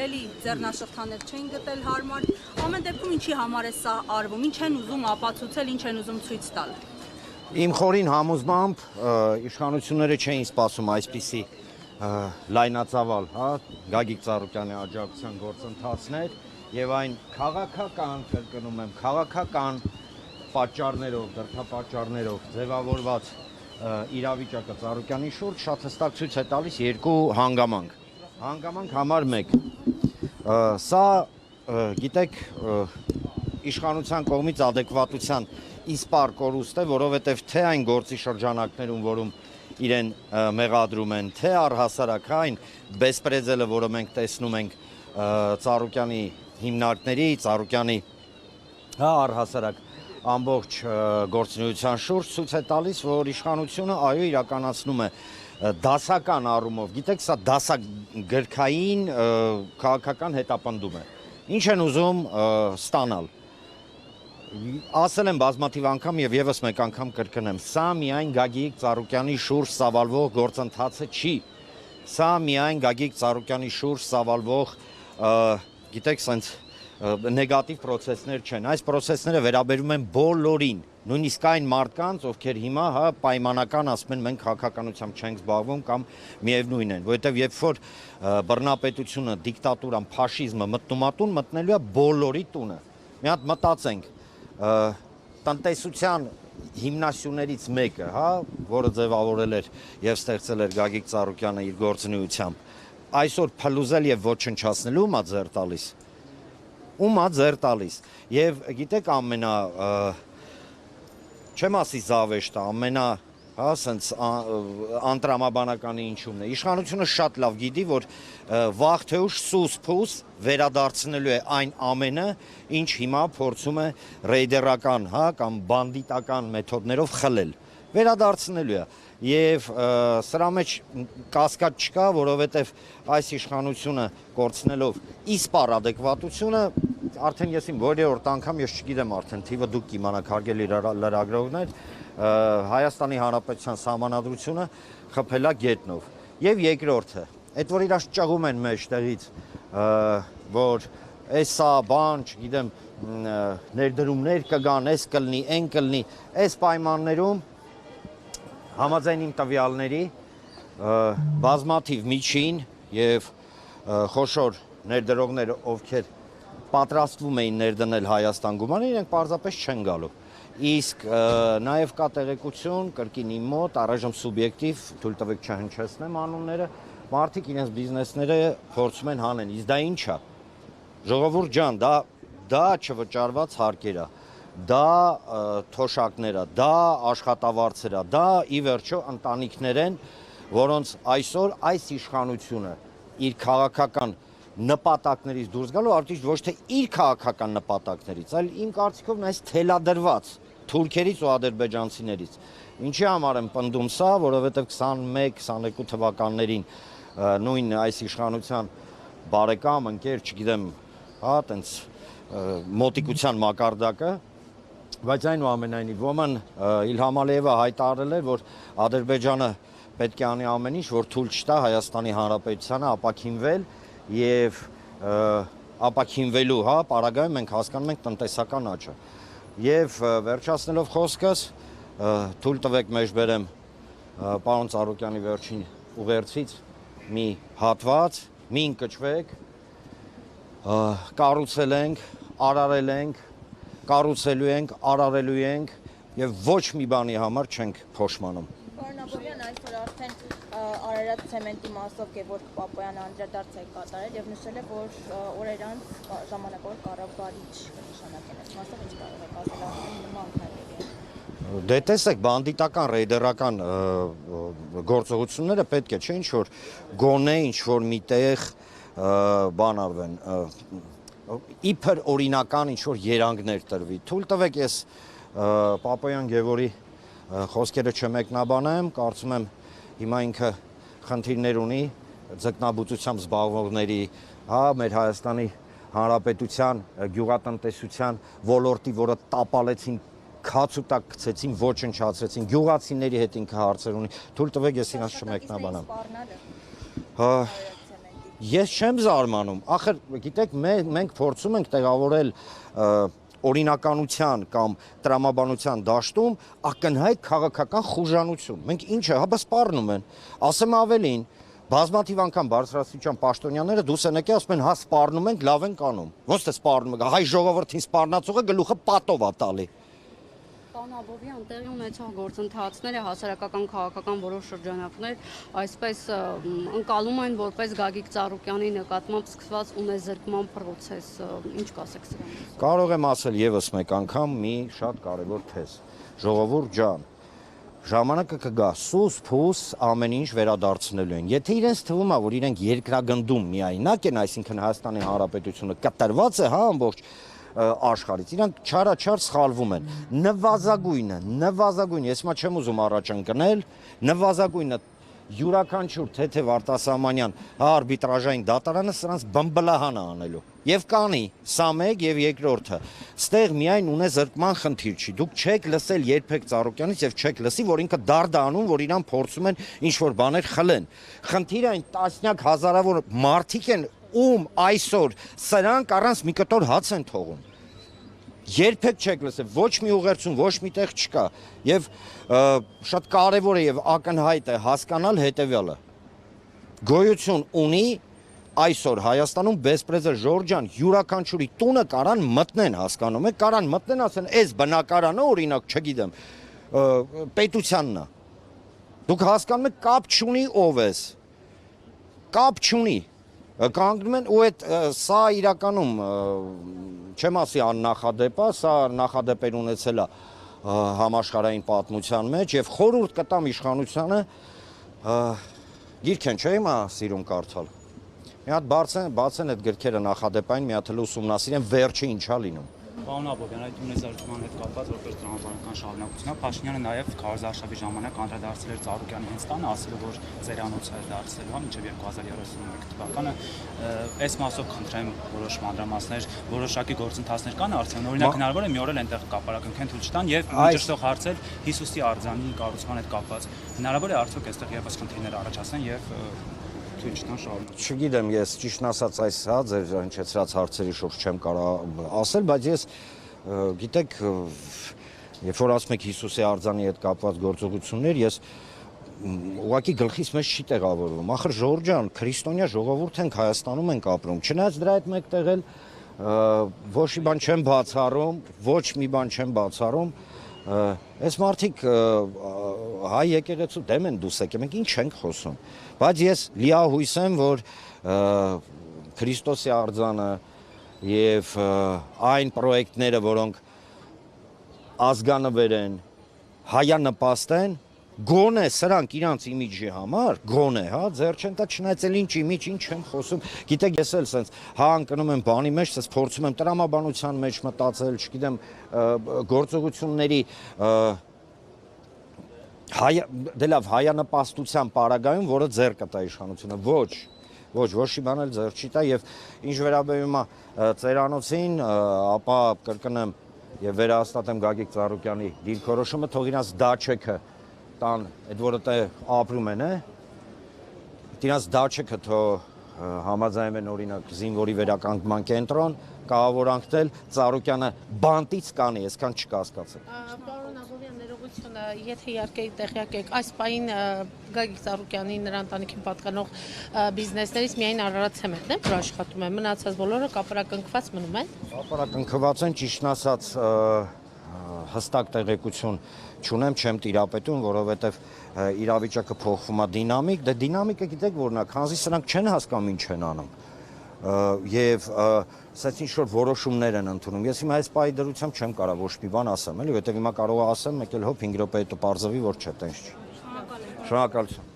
էլի ձեռնաշղթաներ չեն գտել հարմար, ամեն դեպքում ինչի համար է սա արվում, ինչ են ուզում ապացուցել, ինչ են ուզում ցույց տալ։ Իմ խորին համոզմամբ իշխանությունները չէին սպասում այսպիսի լայնածավալ, Գագիկ Ծառուկյանի աջակցության գործընթացներ եւ այն քաղաքական, կրկնում եմ, քաղաքական պատճառներով, դրդապատճառներով ձևավորված իրավիճակը Ծառուկյանի շուրջ շատ հստակ ցույց է տալիս երկու հանգամանք։ Հանգամանք համար 1։ Սա, գիտեք, իշխանության կողմից adekvatության իսպար կորուստ է, որովհետև թե այն գործի շրջանակներում, որում իրեն մեղադրում են, թե առհասարակ այն բեսպրեդելը, որը մենք տեսնում ենք Ծառուկյանի հիմնարկների, Ծառուկյանի առհասարակ ամբողջ գործունեության շուրջ ցույց է տալիս, որ իշխանությունը այո իրականացնում է դասական առումով, գիտեք, սա դասագրքային քաղաքական հետապնդում է։ Ինչ են ուզում ստանալ։ Ասել եմ բազմաթիվ անգամ եւ եւս մեկ անգամ կրկնեմ, սա միայն Գագիկ Ծառուկյանի շուրջ սավալվող գործընթացը չի։ Սա միայն Գագիկ Ծառուկյանի շուրջ սավալվող, գիտեք, սենց նեգատիվ պրոցեսներ չեն։ Այս պրոցեսները վերաբերում են բոլորին, նույնիսկ այն մարդկանց, ովքեր հիմա պայմանական ասում են մենք քաղաքականությամբ չենք զբաղվում կամ միևնույն են, որովհետև երբ որ բռնապետությունը, դիկտատուրան, ֆաշիզմը մտնումատուն մտնելու է բոլորի տունը։ Մի հատ մտածենք, տնտեսության հիմնասյուներից մեկը, որը ձևավորել էր եւ ստեղծել էր Գագիկ Ծառուկյանը իր գործունեությամբ, այսօր փլուզել եւ ոչնչացնելու ումա ձեռ տալիս։ Ումա ձեռ տալիս։ Եվ գիտեք չեմ ասի զավեշտը, սենց անտրամաբանականի ինչումն է։ Իշխանությունը շատ լավ գիտի, որ վաղ թե ուշ սուս-փուս վերադարձնելու է այն ամենը, ինչ հիմա փորձում է ռեյդերական, կամ բանդիտական մեթոդներով խլել։ Վերադարձնելու է։ Եվ սրա մեջ կասկած չկա, որովհետև այս իշխանությունը կորցնելով իսպար adekvatությունը, արդեն ես իմ որևէ անգամ ես չգիտեմ արդեն թիվը դուք կիմանաք հարգելի լրագրողներ, Հայաստանի Հանրապետության սահմանադրությունը խփելա գետնով։ Եվ երկրորդը, այդ որ իրաց ճղում են մեջտեղից, որ էսա բան, չգիտեմ, ներդրումներ կգան, էս կլնի, այն կլնի, այս պայմաններում համաձայն իմ տվյալների բազմաթիվ միջին եւ խոշոր ներդրողներ, ովքեր պատրաստվում էին ներդնել Հայաստան գումարը, իրենք պարզապես չեն գալու։ Իսկ նաև կա տեղեկություն, կրկին իմ մոտ, առայժմ սուբյեկտիվ, թույլ տվեք չհնչեցնեմ անունները, մարդիկ իրենց բիզնեսները փորձում են հանեն։ Իսկ դա ինչ է։ Ժողովուրդ ջան, դա չվճարված հարկեր է, դա թոշակներ է, դա աշխատավարձեր է, դա ի վերջո ընտանիքներ են, որոնց այսօր այս իշխանությունը իր քաղաքական նպատակներից դուրս գալու, արդյոք ոչ թե իր քաղաքական նպատակներից, այլ իմ կարծիքով նայած թելադրված թուրքերից ու ադրբեջանցիներից։ Ինչի համար եմ պնդում սա, որովհետև 21-22 թվականներին նույն այս իշխանության բարեկամ, ընկեր, չգիտեմ, տենց մոտիկության մակարդակը, բայց այնուամենայնիվ ոմն Իլհամ Ալիևը հայտարարել էր, որ Ադրբեջանը պետք է անի ամեն ինչ, որ թույլ չտա Հայաստանի Հանրապետությանը ապաքինվել եւ ապաքինվելու, պարագայում մենք հասկանում ենք տնտեսական աճը։ Եվ վերջացնելով խոսքս, թույլ տվեք մեջբերեմ պարոն Ծառուկյանի վերջին ուղերձից մի հատված, մի ընկճվեք, կառուցել ենք, արարել ենք, կառուցելու ենք, արարելու ենք եւ ոչ մի բանի համար չենք փոշմանում։ Պարոն Աբովյան, այսօր արդեն Արարատ ցեմենտի մասով Գևորգ Պապոյանը անդրադարձ է կատարել եւ նշել է, որ օրեր անց ժամանակավոր կառավարիչ կնշանակեն այս մասով, ինչ կարող է ասել արդեն նման քայլերի։ Դե տեսեք, բանդիտական ռեյդերական գործողությունները պետք է չէ ինչ որ գոնե ինչ որ միտեղ բան արվեն, իբր օրինական ինչ որ երանգներ տրվի։ Թույլ տվեք ես Պապոյան Գևորի խոսքերը չմեկնաբանեմ, կարծում եմ հիմա ինքը խնդիրներ ունի ձկնաբուծությամբ զբաղվողների, մեր Հայաստանի Հանրապետության գյուղատնտեսության ոլորտի, որը տապալեցին, քացուտակ գցեցին, ոչնչացրեցին, գյուղացիների հետ ինքը հարցեր ունի։ Թույլ տվեք ես իրանց չմեկնաբանեմ։ Ես չեմ զարմանում, ախր գիտեք, մենք փորձում ենք տեղավորել օրինականության կամ տրամաբանության դաշտում ակնհայտ քաղաքական խուժանություն։ Մենք ինչ է, հա սպառնում են, ասեմ ավելին, բազմաթիվ անգամ բարձրաստիճան պաշտոնյաները դուս են եկել, ասում են, հա սպառնում ենք, լավ ենք անում։ Ոնց թե սպառնում եք, հայ ժողովրդին սպառնացողը գլուխը պատով է տալի։ Պարոն Աբովյան, տեղի ունեցող գործընթացները հասարակական քաղաքական որոշ շրջանակներ այսպես ընկալում են որպես Գագիկ Ծառուկյանի նկատմամբ սկսված ունեզրկման process, ինչ կասեք սրանից։ Կարող եմ ասել եւս մեկ անգամ մի շատ կարևոր թեզ։ Ժողովուրդ ջան, ժամանակը կգա, սուս փուս ամեն ինչ վերադարձնելու են։ Եթե իրենց թվում է, որ իրենք երկրագնդում միայնակ են, այսինքն Հայաստանի Հանրապետությունը կտրված է, հա, ամբողջ աշխարհից, իրանք չարաչար սխալվում են։ Նվազագույնը, ես մա չեմ ուզում առաջ ընկնել, նվազագույնը յուրաքանչյուր թեթև արտասահմանյան արբիտրաժային դատարանը սրանց բմբլահան է անելու։ Եվ կանի, սա մեկ եւ երկրորդը։ Ստեղ միայն ունեզրկման խնդիր չի։ Դուք չեք լսել երբեք Ծառուկյանից եւ չեք լսի, որ ինքը դարդ է անում, որ իրան փորձում են ինչ-որ բաներ խլեն։ Խնդիրը այն տասնյակ հազարավոր մարդիկ են, ում այսօր սրանք առանց մի կտոր հաց են թողում։ Երբեք չեք լսել, ոչ մի ուղերձություն, ոչ մի տեղ չկա։ Եվ շատ կարևոր է եւ ակնհայտ է հասկանալ հետեւյալը։ Գոյություն ունի այսօր Հայաստանում Բեսպրեզը Ժորժան յուրաքանչյուրի տունը կարան մտնեն, հասկանում եք, կարան մտնեն, ասեն, այս բնակարանը օրինակ, չգիտեմ, պետությանն է։ Դուք հասկանում եք, կապ չունի ով ես։ Կապ չունի։ Կանգնում են ու այդ սա իրականում չեմ ասի աննախադեպ է, սա նախադեպեր ունեցել է համաշխարհային պատմության մեջ եւ խորհուրդ կտամ իշխանությանը գիրք են չէ՞ հիմա սիրում կարդալ։ Մի հատ բացեն այդ գրքերը նախադեպային մի հատ ուսումնասիրեն վերջը ինչա լինում։ Պարոն Աբովյան, այդ ունեզրկման հետ կապված որպես տրամաբանական շարունակություն, Փաշինյանը նաև քարոզարշավի ժամանակ անդրադարձել էր Ծառուկյանի հենց տանը, ասելով, որ ծերանոցը դարձելու, մինչև 2031 թվականը, այս մասով խնդրեմ որոշ մանրամասներ, որոշակի գործընթացներ կան արդեն, օրինակ հնարավոր է մի օր էլ այնտեղ կապարակնքեն թույլ չտան եւ միջշտող հարցեր Հիսուսի արձանի կառուցման հետ կապված։ Հնարավոր է արդյոք այստեղ եւս խնդիրներ առաջացնեն եւ Չգիտեմ, ես ճիշտն ասած այս հա ձեր հնչեցրած հարցերի շուրջ չեմ կարող ասել, բայց ես գիտեք, երբ որ ասում եք Հիսուսի արձանի հետ կապված գործողություններ, ես ուղղակի գլխիս մեջ չի տեղավորվում։ Ախր Ժորժ ջան, քրիստոնյա ժողովուրդ ենք, Հայաստանում ենք ապրում։ Չնայած դրա հետ մեկտեղ էլ ոչ մի բան չեմ բացառում, ոչ մի բան չեմ բացառում։ Այս մարդիկ հայ եկեղեցու դեմ են դուս եկել, մենք ինչ ենք խոսում։ Բայց ես լիահույս եմ, որ Քրիստոսի արձանը եւ այն պրոյեկտները, որոնք ազգանվեր են, հայանպաստ են, գոնե սրանք իրանց իմիջի համար, գոնե, հա, ձեր չեն տա չնայած էլ ինչ իմիջ, ինչ եմ խոսում։ Գիտեք, ես էլ սենց հա ընկնում եմ բանի մեջ, սենց փորձում եմ տրամաբանության մեջ մտածել, չգիտեմ, գործողությունների դե լավ հայանպաստության պարագայում, որը ձեռ կտա իշխանությունը, ոչ մի բան էլ ձեռ չի տա եւ ինչ վերաբերում է ծերանոցին, ապա կրկնեմ եւ վերահաստատեմ Գագիկ Ծառուկյանի դիրքորոշումը, թող իրանց դաչեքը տան, այդ որը տե ապրում են, իրանց դաչեքը թող համաձայնվեն օրինակ զինվորի վերականգնման կենտրոն, կահավորանքնել Ծառուկյանը բանտից կանի, այսքան չկասկածեք։ Պարոն Աբովյան, ներողությունը, եթե իհարկե տեղյակ եք, այս պահին Գագիկ Ծառուկյանի նրա ընտանիքին պատկանող բիզնեսներից միայն Արարատ ցեմենտն է, որ աշխատում է, մնացած բոլորը կապարակնքված մնում են։ Կապարակնքված են, ճիշտն ասած հստակ տեղեկություն չունեմ, չեմ տիրապետում, որովհետև իրավիճակը փոխվում է դինամիկ, դե դինամիկը գիտեք որն է, քանզի սրանք չեն հասկանում ինչ են անում։ Եվ ասած ինչ-որ որոշումներ են ընդունում։ Ես հիմա այս պահի դրությամբ չեմ կարող ոչ մի բան ասեմ, էլի, որովհետև հիմա կարող եմ ասեմ, մեկ էլ հոп 5 րոպե հետո պարզվի, որ չէ, տենց չի։ Շնորհակալություն։